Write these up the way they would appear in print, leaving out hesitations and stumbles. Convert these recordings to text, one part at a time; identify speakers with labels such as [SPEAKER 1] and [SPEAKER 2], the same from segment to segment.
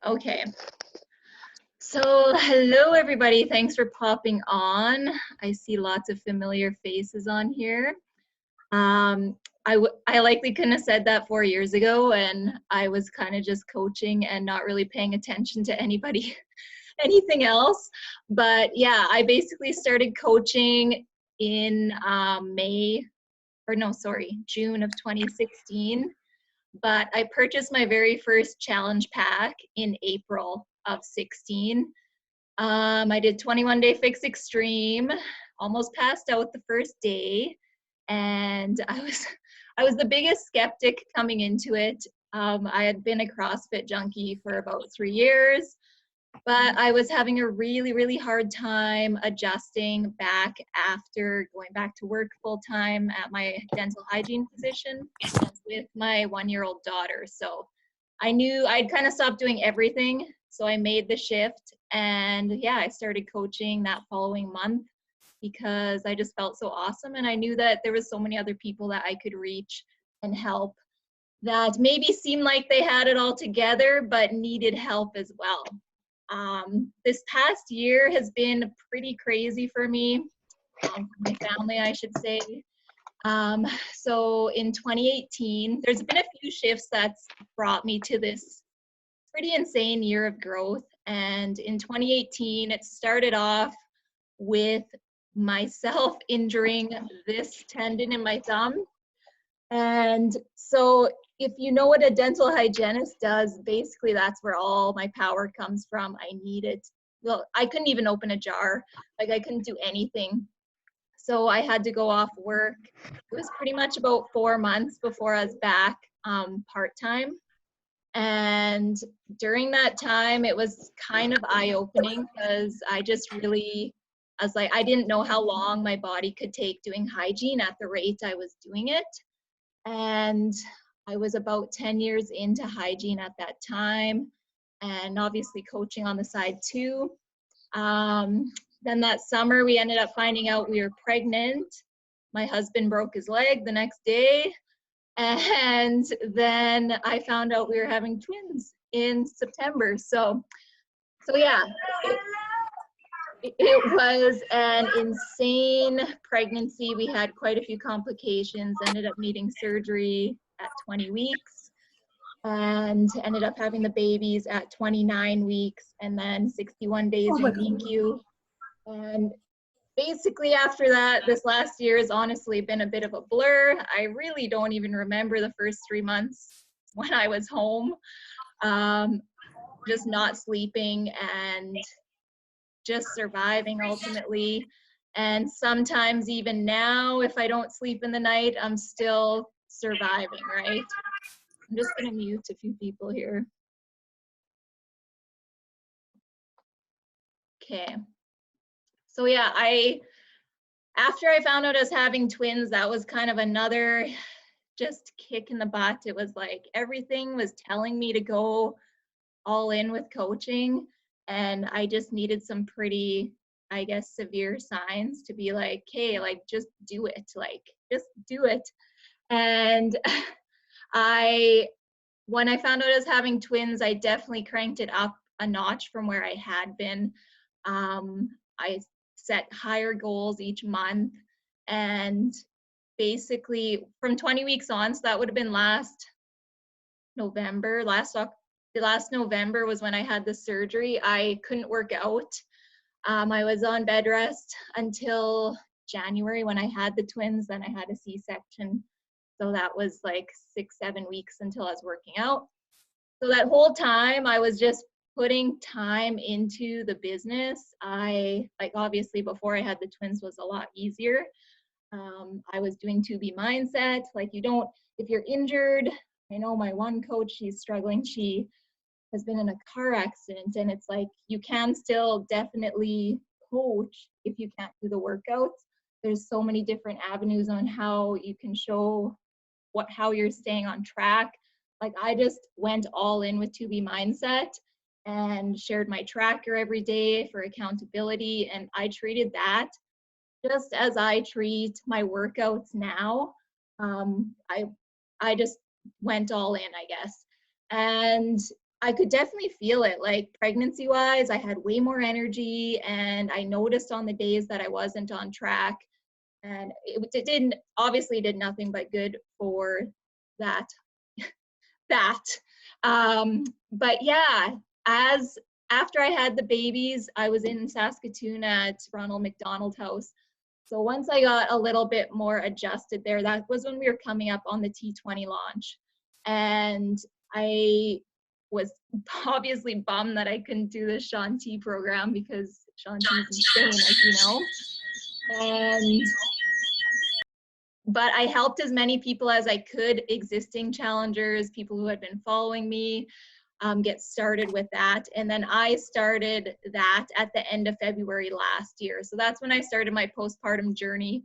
[SPEAKER 1] Okay. So, hello everybody. Thanks for popping on. I see lots of familiar faces on here. Um, I likely couldn't have said that 4 years ago, and I was kind of just coaching and not really paying attention to anybody, anything else. But yeah, I basically started coaching in June of 2016. But I purchased my very first challenge pack in April of 16. I did 21 Day Fix Extreme, almost passed out the first day, and I was the biggest skeptic coming into it. I had been a CrossFit junkie for about 3 years, but I was having a really hard time adjusting back after going back to work full time at my dental hygiene position with my 1-year-old daughter. So I knew I'd kind of stopped doing everything. So I made the shift, and yeah, I started coaching that following month because I just felt so awesome. And I knew that there was so many other people that I could reach and help that maybe seemed like they had it all together, but needed help as well. This past year has been pretty crazy for me, for my family, I should say. So in 2018, there's been a few shifts that's brought me to this pretty insane year of growth. And in 2018, it started off with myself injuring this tendon in my thumb. And so if you know what a dental hygienist does, basically that's where all my power comes from. I needed, well, I couldn't even open a jar. Like I couldn't do anything. So I had to go off work. It was pretty much about 4 months before I was back part-time. And during that time, it was kind of eye-opening because I was like, I didn't know how long my body could take doing hygiene at the rate I was doing it. And I was about 10 years into hygiene at that time, and obviously coaching on the side too. Then that summer, we ended up finding out we were pregnant. My husband broke his leg the next day. And then I found out we were having twins in September. So yeah, it was an insane pregnancy. We had quite a few complications, ended up needing surgery at 20 weeks and ended up having the babies at 29 weeks and then 61 days in NICU. And basically after that, this last year has honestly been a bit of a blur. I really don't even remember the first 3 months when I was home, just not sleeping and just surviving ultimately. And sometimes even now, if I don't sleep in the night, I'm still surviving, right? I'm just gonna mute a few people here. Okay. So yeah, after I found out I was having twins, that was kind of another just kick in the butt. It was like everything was telling me to go all in with coaching, and I just needed some pretty, I guess, severe signs to be like, hey, like just do it, like just do it. And when I found out I was having twins, I definitely cranked it up a notch from where I had been. I set higher goals each month, and basically from 20 weeks on, so that would have been last November, last November was when I had the surgery. I couldn't work out. I was on bed rest until January when I had the twins. Then I had a C-section. So that was like 6-7 weeks until I was working out. So that whole time I was just putting time into the business. Obviously before I had the twins was a lot easier. I was doing 2B mindset. Like if you're injured, I know my one coach, she's struggling. She has been in a car accident, and it's like you can still definitely coach if you can't do the workouts. There's so many different avenues on how you can show how you're staying on track. Like I just went all in with 2B mindset and shared my tracker every day for accountability, and I treated that just as I treat my workouts now. I just went all in, I guess. And I could definitely feel it. Like pregnancy wise, I had way more energy, and I noticed on the days that I wasn't on track, and it didn't obviously did nothing but good for that that. But yeah, as after I had the babies, I was in Saskatoon at Ronald McDonald House. So once I got a little bit more adjusted there, that was when we were coming up on the T20 launch. And I was obviously bummed that I couldn't do the Shaun T program because Shaun T is insane, as you know. And but I helped as many people as I could, existing challengers, people who had been following me, get started with that. And then I started that at the end of February last year. So that's when I started my postpartum journey.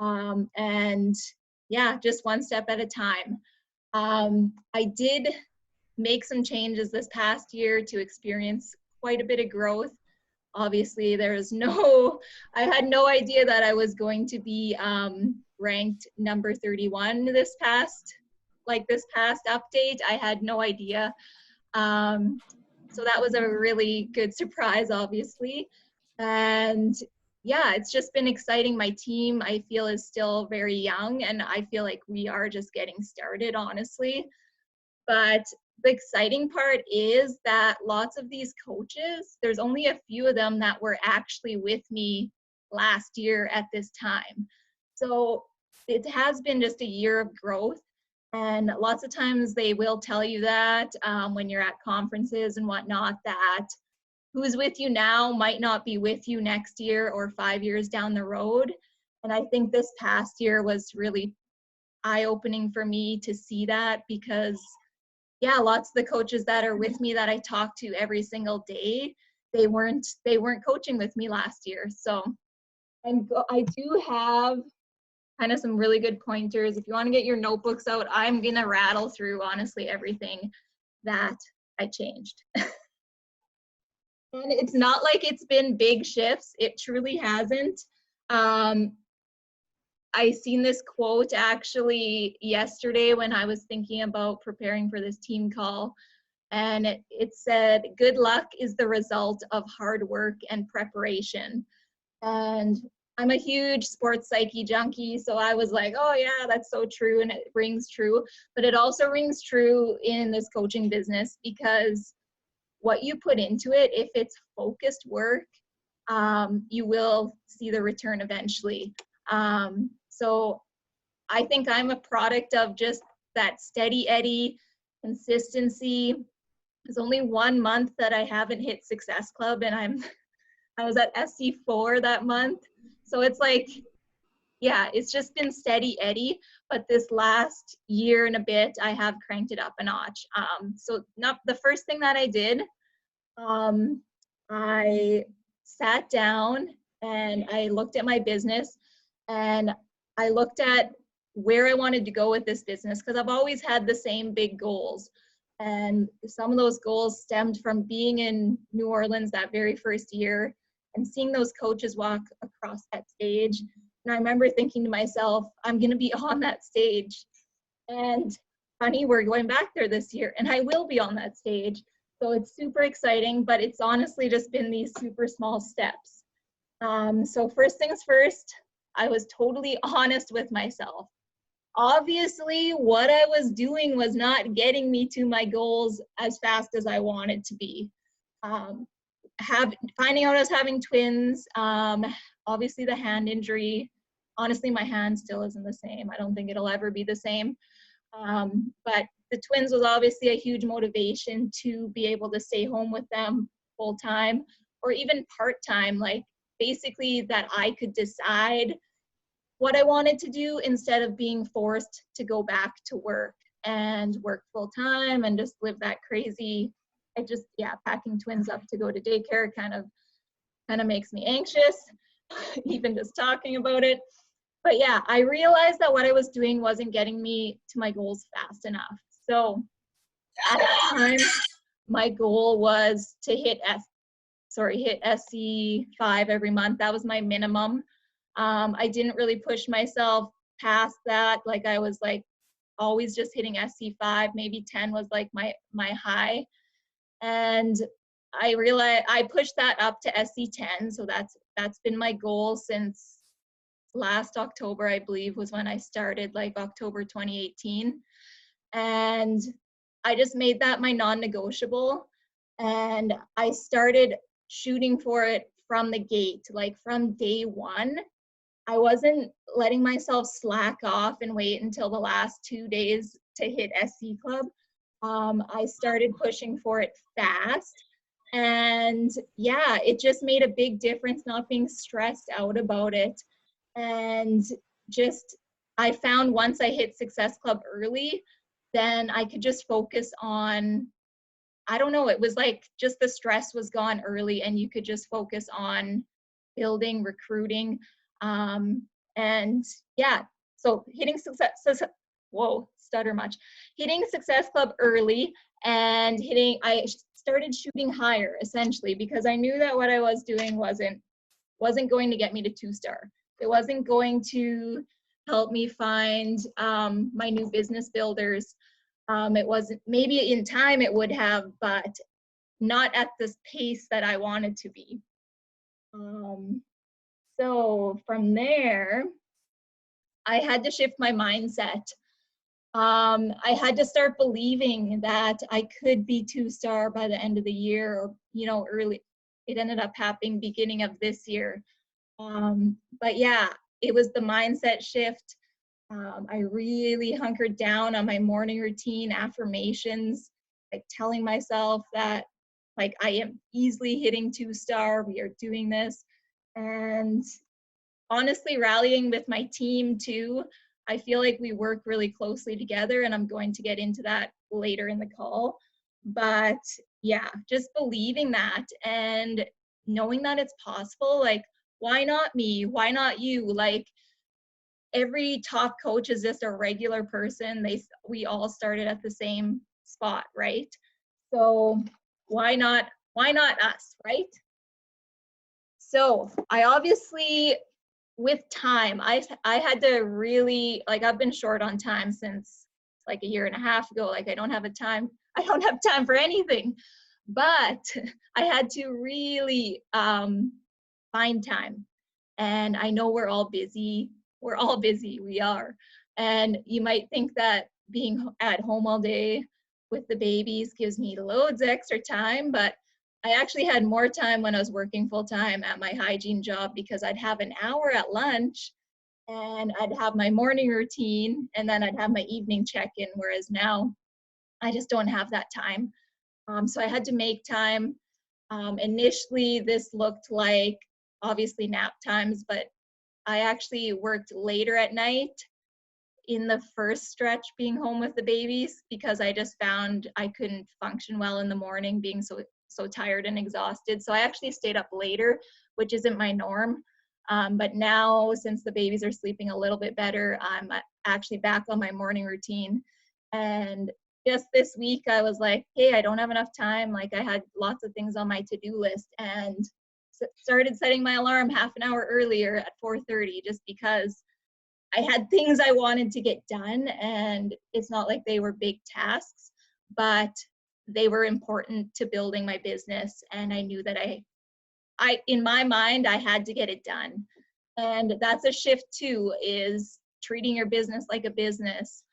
[SPEAKER 1] And yeah, just one step at a time. I did make some changes this past year to experience quite a bit of growth. Obviously, I had no idea that I was going to be ranked number 31 this past update. I had no idea. So that was a really good surprise, obviously. And yeah, it's just been exciting. My team, I feel, is still very young, and I feel like we are just getting started, honestly. But the exciting part is that lots of these coaches, there's only a few of them that were actually with me last year at this time. So it has been just a year of growth. And lots of times they will tell you that when you're at conferences and whatnot, that who's with you now might not be with you next year or 5 years down the road. And I think this past year was really eye-opening for me to see that, because yeah, lots of the coaches that are with me that I talk to every single day, they weren't coaching with me last year. So I do have kind of some really good pointers. If you want to get your notebooks out, I'm gonna rattle through honestly everything that I changed. And it's not like it's been big shifts. It truly hasn't. I seen this quote actually yesterday when I was thinking about preparing for this team call, and it said, "Good luck is the result of hard work and preparation." And I'm a huge sports psyche junkie, so I was like, oh yeah, that's so true, and it rings true. But it also rings true in this coaching business, because what you put into it, if it's focused work, you will see the return eventually. So I think I'm a product of just that steady Eddie consistency. There's only 1 month that I haven't hit Success Club, and I was at SC4 that month. So it's like, yeah, it's just been steady Eddie. But this last year and a bit, I have cranked it up a notch. So not the first thing that I did, I sat down and I looked at my business, and I looked at where I wanted to go with this business, because I've always had the same big goals. And some of those goals stemmed from being in New Orleans that very first year and seeing those coaches walk across that stage. And I remember thinking to myself, I'm going to be on that stage. And funny, we're going back there this year, and I will be on that stage. So it's super exciting, but it's honestly just been these super small steps. So first things first, I was totally honest with myself. Obviously, what I was doing was not getting me to my goals as fast as I wanted to be. Finding out I was having twins, obviously the hand injury. Honestly, my hand still isn't the same. I don't think it'll ever be the same. But the twins was obviously a huge motivation to be able to stay home with them full time, or even part time, like basically that I could decide what I wanted to do instead of being forced to go back to work and work full time and just live that crazy. Packing twins up to go to daycare kind of makes me anxious, even just talking about it. But yeah, I realized that what I was doing wasn't getting me to my goals fast enough. So at the time, my goal was to hit SC5 every month. That was my minimum. I didn't really push myself past that. Like I was like always just hitting SC5, maybe 10 was like my high. And I realized I pushed that up to SC10. So that's been my goal since last October, I believe, was when I started, like October 2018. And I just made that my non-negotiable. And I started shooting for it from the gate, like from day one. I wasn't letting myself slack off and wait until the last 2 days to hit SC Club. I started pushing for it fast. And yeah, it just made a big difference not being stressed out about it. And just, I found once I hit Success Club early, then I could just focus on, I don't know, it was like just the stress was gone early and you could just focus on building, recruiting. Um, and yeah, so whoa, stutter much. Hitting Success Club early and I started shooting higher essentially because I knew that what I was doing wasn't going to get me to 2-star. It wasn't going to help me find my new business builders. It wasn't, maybe in time it would have, but not at this pace that I wanted to be. So from there, I had to shift my mindset. I had to start believing that I could be 2-star by the end of the year, or, you know, early. It ended up happening beginning of this year. But yeah, it was the mindset shift. I really hunkered down on my morning routine, affirmations, like telling myself that like I am easily hitting 2-star, we are doing this. And honestly, rallying with my team too. I feel like we work really closely together, and I'm going to get into that later in the call. But yeah, just believing that and knowing that it's possible. Like, why not me? Why not you? Like, every top coach is just a regular person. We all started at the same spot, right? So why not us, right? So I obviously, with time, I had to really, like, I've been short on time since like a year and a half ago. Like, I don't have time for anything. But I had to really find time. And I know we're all busy. We are. And you might think that being at home all day with the babies gives me loads of extra time, but I actually had more time when I was working full time at my hygiene job because I'd have an hour at lunch and I'd have my morning routine and then I'd have my evening check-in, whereas now I just don't have that time. So I had to make time. Initially, this looked like obviously nap times, but I actually worked later at night in the first stretch being home with the babies because I just found I couldn't function well in the morning being so tired and exhausted. So I actually stayed up later, which isn't my norm. But now, since the babies are sleeping a little bit better, I'm actually back on my morning routine. And just this week, I was like, hey, I don't have enough time. Like, I had lots of things on my to-do list and started setting my alarm half an hour earlier at 4:30 just because I had things I wanted to get done, and it's not like they were big tasks, but they were important to building my business. And I knew that in my mind, I had to get it done. And that's a shift too, is treating your business like a business.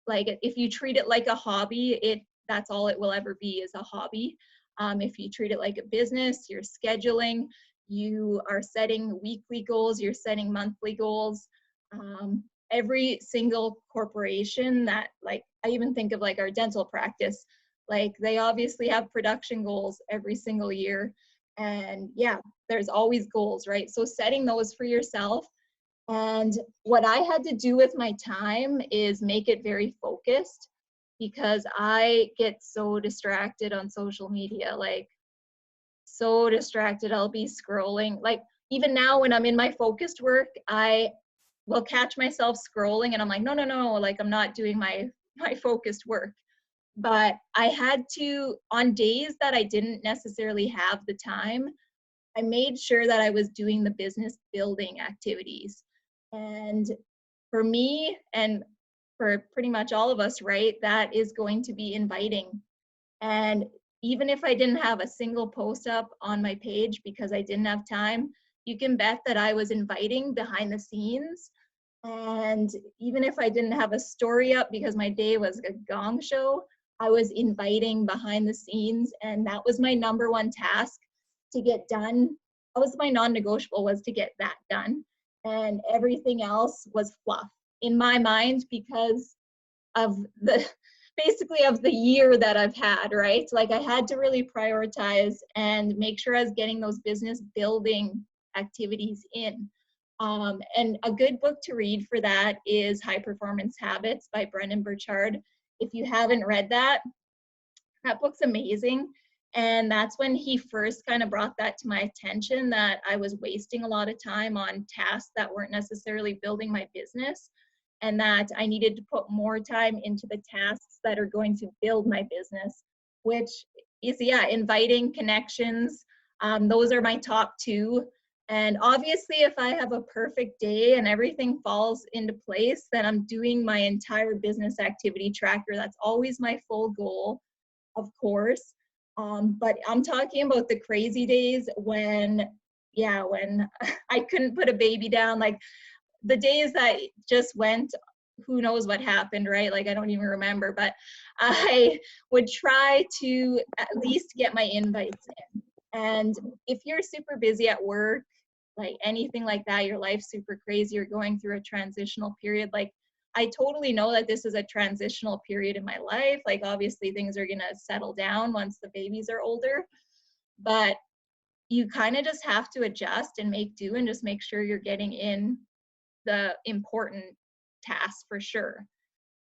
[SPEAKER 1] Like, if you treat it like a hobby, that's all it will ever be, is a hobby. If you treat it like a business, you're scheduling, you are setting weekly goals, you're setting monthly goals. Every single corporation that, like, I even think of like our dental practice, like they obviously have production goals every single year. And yeah, there's always goals, right? So setting those for yourself. And what I had to do with my time is make it very focused because I get so distracted on social media, like so distracted. I'll be scrolling. Like, even now when I'm in my focused work, I will catch myself scrolling and I'm like, no, no, no, like I'm not doing my focused work. But I had to, on days that I didn't necessarily have the time, I made sure that I was doing the business building activities. And for me, and for pretty much all of us, right, that is going to be inviting. And even if I didn't have a single post up on my page because I didn't have time, you can bet that I was inviting behind the scenes. And even if I didn't have a story up because my day was a gong show, I was inviting behind the scenes, and that was my number one task to get done. That was my non-negotiable, was to get that done. And everything else was fluff in my mind because of the basically of the year that I've had, right? Like I had to really prioritize and make sure I was getting those business building activities in. And a good book to read for that is High Performance Habits by Brendon Burchard. If you haven't read that, that book's amazing. And that's when he first kind of brought that to my attention, that I was wasting a lot of time on tasks that weren't necessarily building my business, and that I needed to put more time into the tasks that are going to build my business, which is, yeah, inviting connections. Those are my top two. And obviously, if I have a perfect day and everything falls into place, then I'm doing my entire business activity tracker. That's always my full goal, of course. But I'm talking about the crazy days when, yeah, when I couldn't put a baby down, like the days that just went, who knows what happened, right? Like I don't even remember, but I would try to at least get my invites in. And if you're super busy at work, like anything like that, your life's super crazy, you're going through a transitional period, like I totally know that this is a transitional period in my life. Like obviously things are gonna settle down once the babies are older, but you kind of just have to adjust and make do and just make sure you're getting in the important tasks for sure.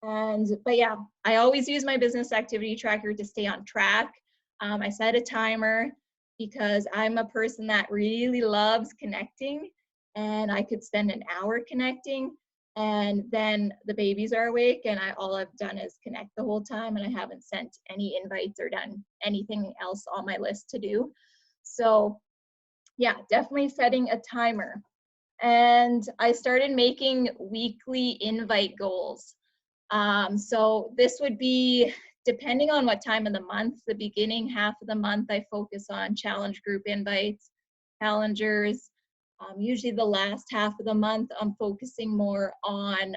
[SPEAKER 1] But yeah, I always use my business activity tracker to stay on track. I set a timer because I'm a person that really loves connecting, and I could spend an hour connecting, and then the babies are awake and all I've done is connect the whole time, and I haven't sent any invites or done anything else on my list to do. So yeah, definitely setting a timer. And I started making weekly invite goals. So this would be, depending on what time of the month, the beginning half of the month, I focus on challenge group invites, challengers. Usually the last half of the month, I'm focusing more on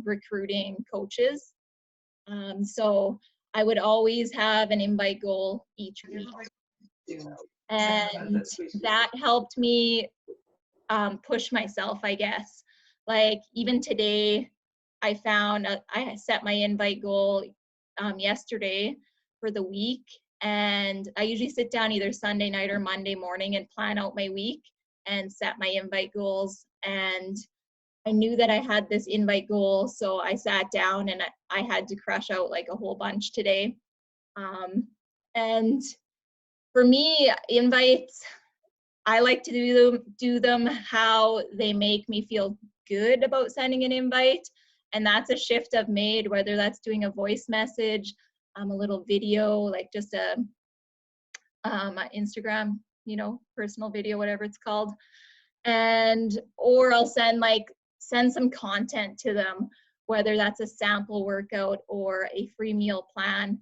[SPEAKER 1] recruiting coaches. So I would always have an invite goal each week. And that helped me push myself, I guess. Like even today, I found I set my invite goal yesterday for the week, and I usually sit down either Sunday night or Monday morning and plan out my week and set my invite goals. And I knew that I had this invite goal, so I sat down and I had to crush out like a whole bunch today. And for me, invites, I like to do them how they make me feel good about sending an invite. And that's a shift I've made, whether that's doing a voice message, a little video, like just a Instagram, you know, personal video, whatever it's called. Or I'll send some content to them, whether that's a sample workout or a free meal plan,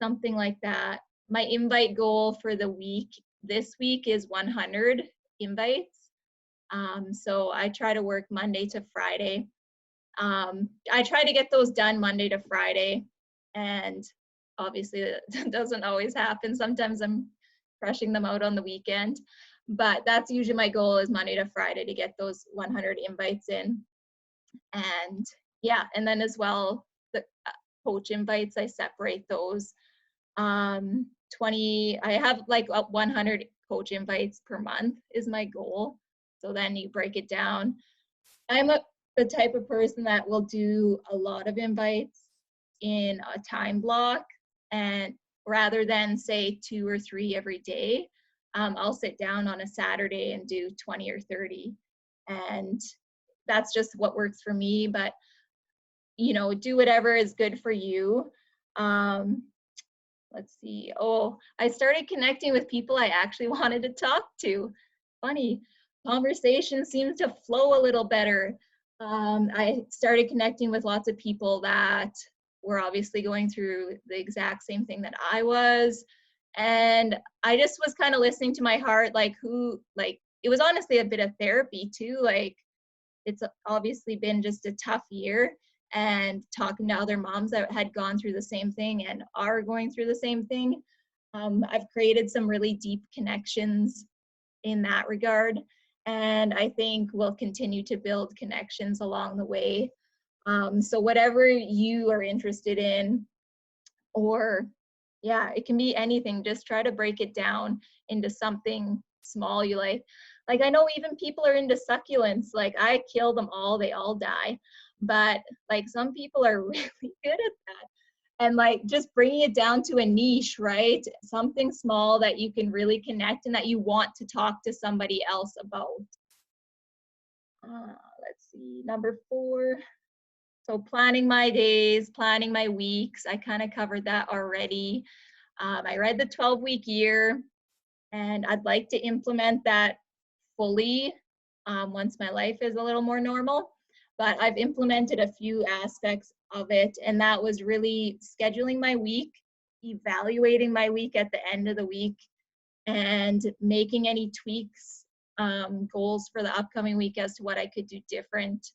[SPEAKER 1] something like that. My invite goal for the week this week is 100 invites. So I try to work Monday to Friday. I try to get those done Monday to Friday, and obviously that doesn't always happen. Sometimes I'm crushing them out on the weekend, but that's usually my goal, is Monday to Friday to get those 100 invites in. And yeah, and then as well, the coach invites, I separate those. 20, I have like 100 coach invites per month is my goal. So then you break it down. I'm the type of person that will do a lot of invites in a time block, and rather than say 2 or 3 every day, I'll sit down on a Saturday and do 20 or 30. And that's just what works for me, but you know, do whatever is good for you. Let's see. Oh, I started connecting with people I actually wanted to talk to. Funny, conversation seems to flow a little better. I started connecting with lots of people that were obviously going through the exact same thing that I was, And I just was kind of listening to my heart, like it was honestly a bit of therapy too. Like it's obviously been just a tough year, and talking to other moms that had gone through the same thing and are going through the same thing. I've created some really deep connections in that regard. And I think we'll continue to build connections along the way. So whatever you are interested in, or yeah, it can be anything. Just try to break it down into something small you like. Like I know even people are into succulents. Like I kill them all, they all die. But like some people are really good at that. And like just bringing it down to a niche, right? Something small that you can really connect and that you want to talk to somebody else about. Let's see, number 4. So planning my days, planning my weeks. I kind of covered that already. I read the 12-week year, and I'd like to implement that fully once my life is a little more normal. But I've implemented a few aspects of it, and that was really scheduling my week, evaluating my week at the end of the week, and making any tweaks, goals for the upcoming week as to what I could do different.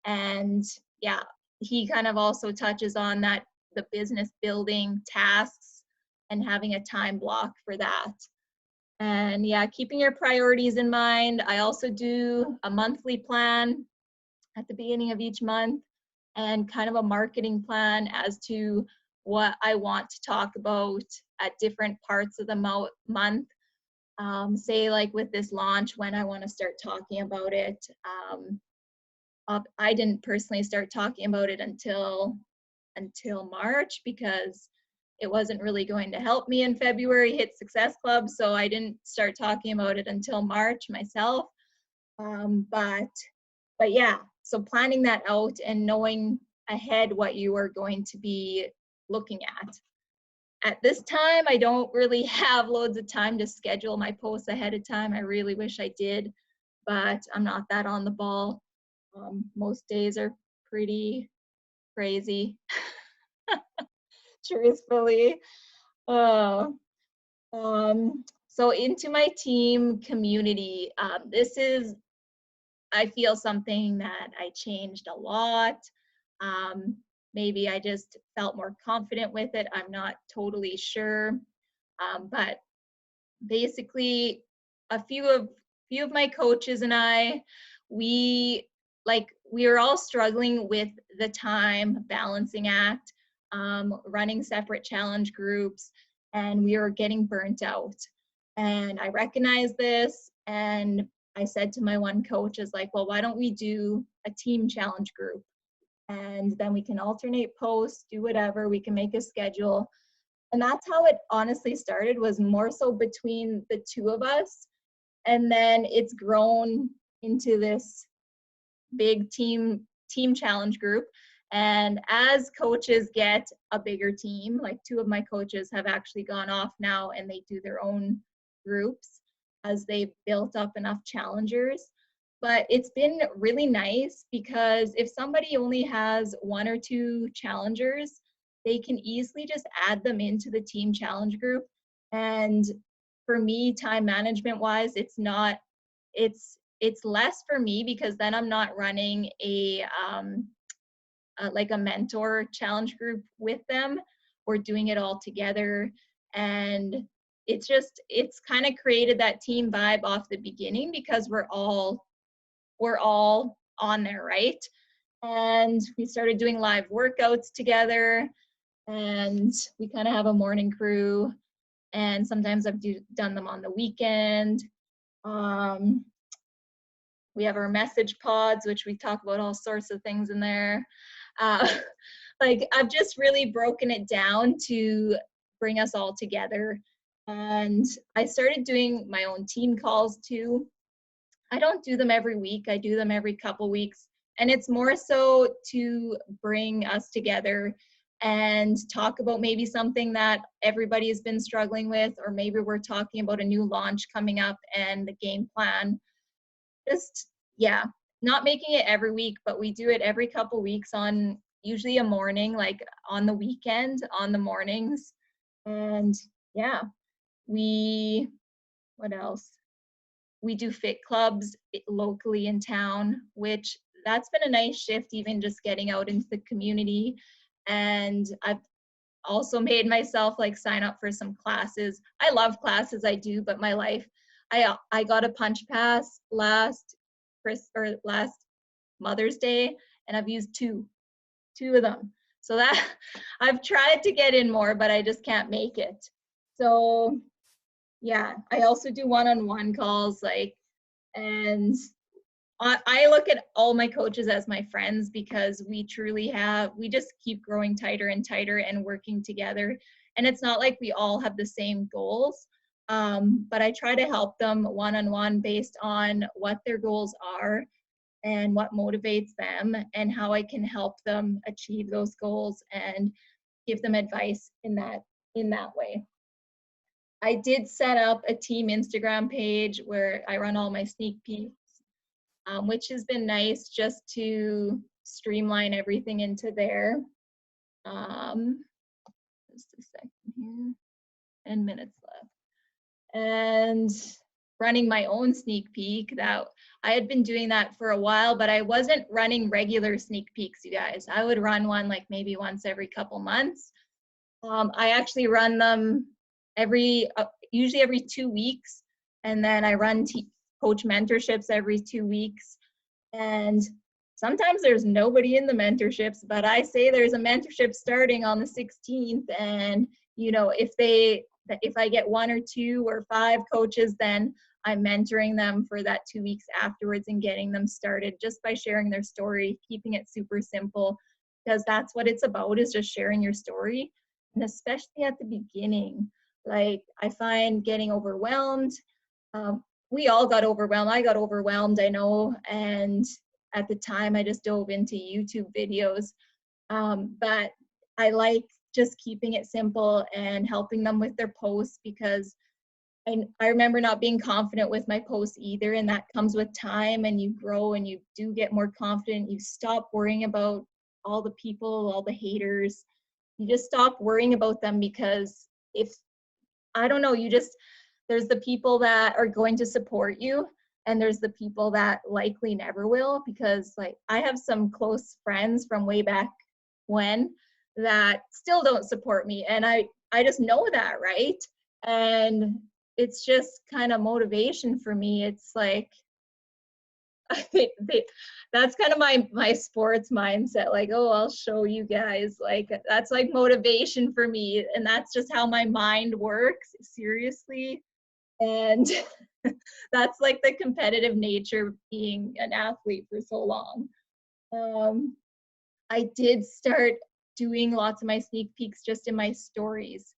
[SPEAKER 1] And yeah, he kind of also touches on that, the business building tasks and having a time block for that. And yeah, keeping your priorities in mind. I also do a monthly plan at the beginning of each month, and kind of a marketing plan as to what I want to talk about at different parts of the month. Say like with this launch, when I want to start talking about it. I didn't personally start talking about it until March, because it wasn't really going to help me in February hit Success Club. So I didn't start talking about it until March myself. But yeah, so planning that out and knowing ahead what you are going to be looking at. At this time, I don't really have loads of time to schedule my posts ahead of time. I really wish I did, but I'm not that on the ball. Most days are pretty crazy, truthfully. Uh, so into my team community, this is, I feel, something that I changed a lot. Um, Maybe I just felt more confident with it. I'm not totally sure. But basically, a few of my coaches and I, we we are all struggling with the time balancing act, running separate challenge groups, and we are getting burnt out. And I recognize this, and I said to my one coach, is like, well, why don't we do a team challenge group? And then we can alternate posts, do whatever, we can make a schedule. And that's how it honestly started, was more so between the two of us. And then it's grown into this big team challenge group. And as coaches get a bigger team, like 2 of my coaches have actually gone off now and they do their own groups as they've built up enough challengers. But it's been really nice, because if somebody only has 1 or 2 challengers, they can easily just add them into the team challenge group. And for me, time management wise, it's less for me, because then I'm not running a like a mentor challenge group with them. We're doing it all together, and it's kind of created that team vibe off the beginning, because we're all on there, right? And we started doing live workouts together, and we kind of have a morning crew, and sometimes I've done them on the weekend. We have our message pods, which we talk about all sorts of things in there. Uh, like I've just really broken it down to bring us all together. And I started doing my own team calls too. I don't do them every week. I do them every couple weeks. And it's more so to bring us together and talk about maybe something that everybody has been struggling with, or maybe we're talking about a new launch coming up and the game plan. Just, yeah, not making it every week, but we do it every couple weeks on usually a morning, like on the weekend, on the mornings. And yeah, What else? We do fit clubs locally in town, which that's been a nice shift, even just getting out into the community. And I've also made myself like sign up for some classes. I love classes, I do, but my life, I got a punch pass last Mother's Day, and I've used two of them. So that I've tried to get in more, but I just can't make it. So yeah, I also do one-on-one calls, like, and I look at all my coaches as my friends because we just keep growing tighter and tighter and working together. And it's not like we all have the same goals, but I try to help them one-on-one based on what their goals are and what motivates them and how I can help them achieve those goals and give them advice in that way. I did set up a team Instagram page where I run all my sneak peeks, which has been nice just to streamline everything into there. Just a second here, 10 minutes left. And running my own sneak peek, that I had been doing that for a while, but I wasn't running regular sneak peeks, you guys. I would run one like maybe once every couple months. I actually run them usually every 2 weeks, and then I run coach mentorships every 2 weeks. And sometimes there's nobody in the mentorships, but I say there's a mentorship starting on the 16th, and if I get 1 or 2 or 5 coaches, then I'm mentoring them for that 2 weeks afterwards and getting them started just by sharing their story, keeping it super simple, because that's what it's about, is just sharing your story. And especially at the beginning, like, I find getting overwhelmed. We all got overwhelmed. I got overwhelmed, I know. And at the time, I just dove into YouTube videos. But I like just keeping it simple and helping them with their posts, because I remember not being confident with my posts either. And that comes with time, and you grow and you do get more confident. You stop worrying about all the people, all the haters. You just stop worrying about them, because I don't know, there's the people that are going to support you, and there's the people that likely never will, because like I have some close friends from way back when that still don't support me, and I just know that, right? And it's just kind of motivation for me. It's like that's kind of my sports mindset, like, oh, I'll show you guys, like that's like motivation for me, and that's just how my mind works, seriously. And that's like the competitive nature being an athlete for so long. I did start doing lots of my sneak peeks just in my stories.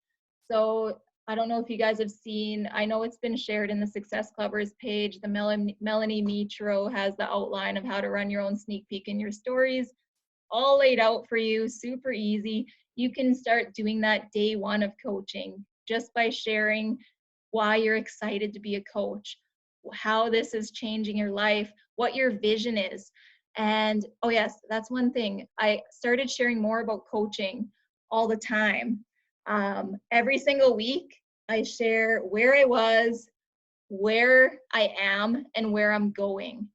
[SPEAKER 1] So I don't know if you guys have seen, I know it's been shared in the Success Clubbers page. The Melanie Mitro has the outline of how to run your own sneak peek in your stories, all laid out for you, super easy. You can start doing that day one of coaching just by sharing why you're excited to be a coach, how this is changing your life, what your vision is. And oh yes, that's one thing. I started sharing more about coaching all the time. Every single week, I share where I was, where I am, and where I'm going.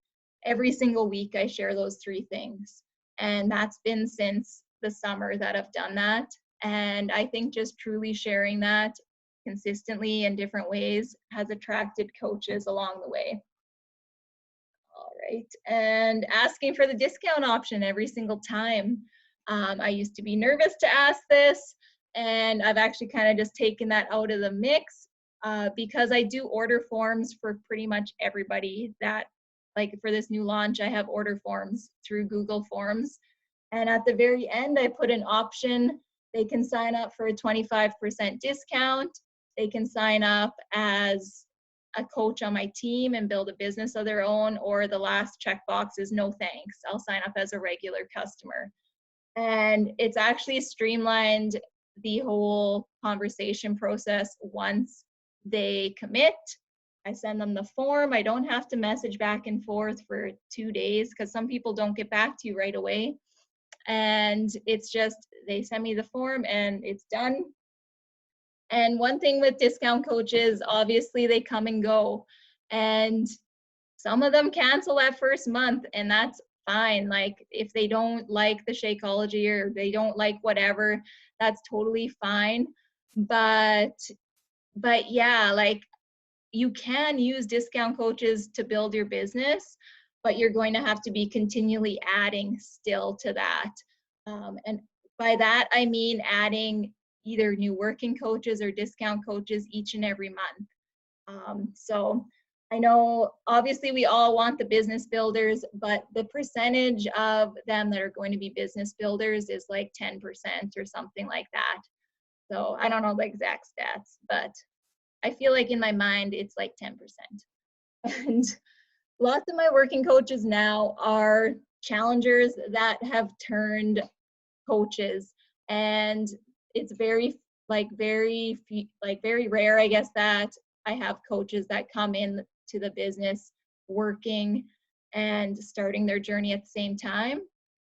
[SPEAKER 1] Every single week, I share those 3 things. And that's been since the summer that I've done that. And I think just truly sharing that consistently in different ways has attracted coaches along the way. All right, and asking for the discount option every single time. I used to be nervous to ask this, and I've actually kind of just taken that out of the mix, because I do order forms for pretty much everybody that, like for this new launch, I have order forms through Google Forms. And at the very end, I put an option. They can sign up for a 25% discount. They can sign up as a coach on my team and build a business of their own, or the last checkbox is no thanks. I'll sign up as a regular customer. And it's actually streamlined the whole conversation process. Once they commit, I send them the form. I don't have to message back and forth for 2 days, because some people don't get back to you right away. And it's just, they send me the form and it's done. And one thing with discount coaches, obviously they come and go. And some of them cancel that first month, and that's fine. Like if they don't like the Shakeology or they don't like whatever, that's totally fine. But yeah, like you can use discount coaches to build your business, but you're going to have to be continually adding still to that. And by that, I mean adding either new working coaches or discount coaches each and every month. So I know obviously we all want the business builders, but the percentage of them that are going to be business builders is like 10% or something like that. So I don't know the exact stats, but I feel like in my mind it's like 10%. And lots of my working coaches now are challengers that have turned coaches, and it's very very rare, I guess, that I have coaches that come in to the business working and starting their journey at the same time,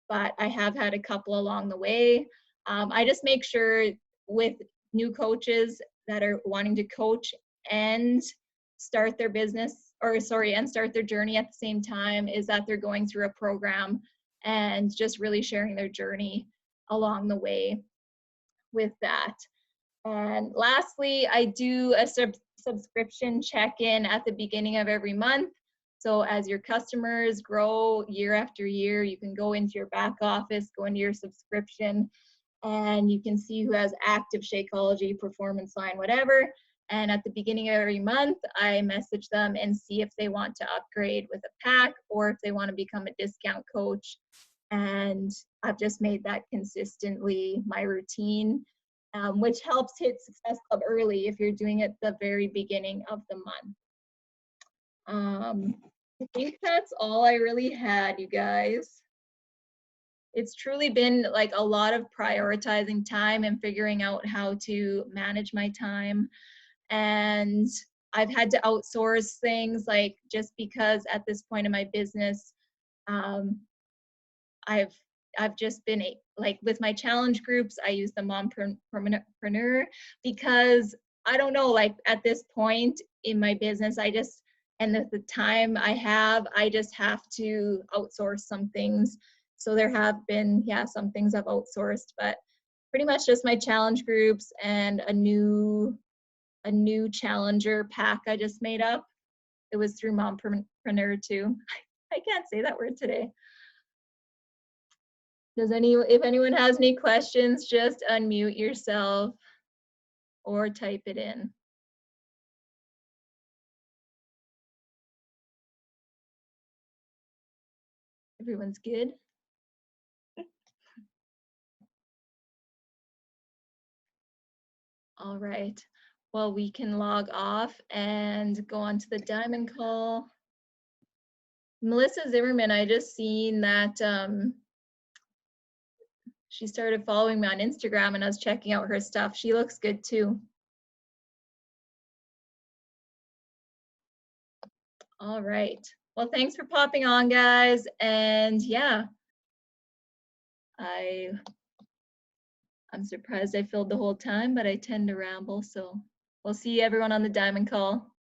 [SPEAKER 1] but I have had a couple along the way. I just make sure with new coaches that are wanting to coach and start their business, and start their journey at the same time, is that they're going through a program and just really sharing their journey along the way with that. And lastly, I do a subscription check-in at the beginning of every month. So as your customers grow year after year, you can go into your back office, go into your subscription, and you can see who has active Shakeology, Performance Line, whatever. And at the beginning of every month, I message them and see if they want to upgrade with a pack or if they want to become a discount coach. And I've just made that consistently my routine, which helps hit Success Club early if you're doing it the very beginning of the month. I think that's all I really had, you guys. It's truly been like a lot of prioritizing time and figuring out how to manage my time. And I've had to outsource things, like just because at this point in my business, um, I've just been like with my challenge groups, I use the Mompreneur because I don't know, like at this point in my business, and the time I have, I just have to outsource some things. So there have been, yeah, some things I've outsourced, but pretty much just my challenge groups and a new challenger pack I just made up. It was through Mompreneur too. I can't say that word today. If anyone has any questions, just unmute yourself or type it in. Everyone's good? All right. Well, we can log off and go on to the diamond call. Melissa Zimmerman, I just seen that she started following me on Instagram and I was checking out her stuff. She looks good too. All right. Well, thanks for popping on, guys. And yeah, I'm surprised I filled the whole time, but I tend to ramble. So we'll see everyone on the diamond call.